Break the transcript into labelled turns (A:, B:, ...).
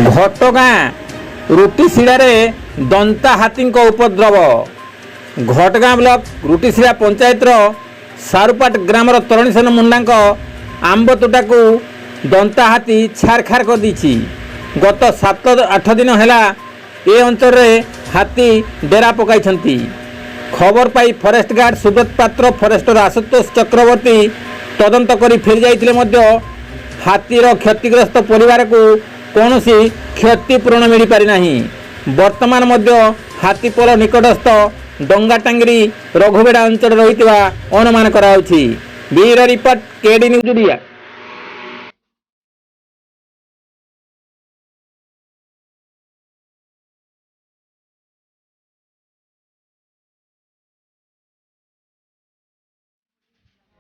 A: घटगाँ रुटीशिड़े दंता हाथी उपद्रव। घटगाँ block रुटीशिड़ा पंचायतर सारुपाट grammar तरणीसेन मुंडा आंबतोटा को दंता हाथी छारखार कर दी। गत 7-8 दिन है ए अंचल हाथी डेरा पकाई। खबर पाई फॉरेस्ट गार्ड सुब्रत पात्र फॉरेस्टर आशुतोष चक्रवर्ती तदंत कर फेरी जाते हाथीर क्षतिग्रस्त परिवार को कौन सी क्षतिपूरण मिल पारि नाही। वर्तमान मध्य हाथीपोल निकटस्थ डंगाटांगरी रघुबेड़ा अंचल रही अनुमान कराउछि। Bureau report KD news Odia.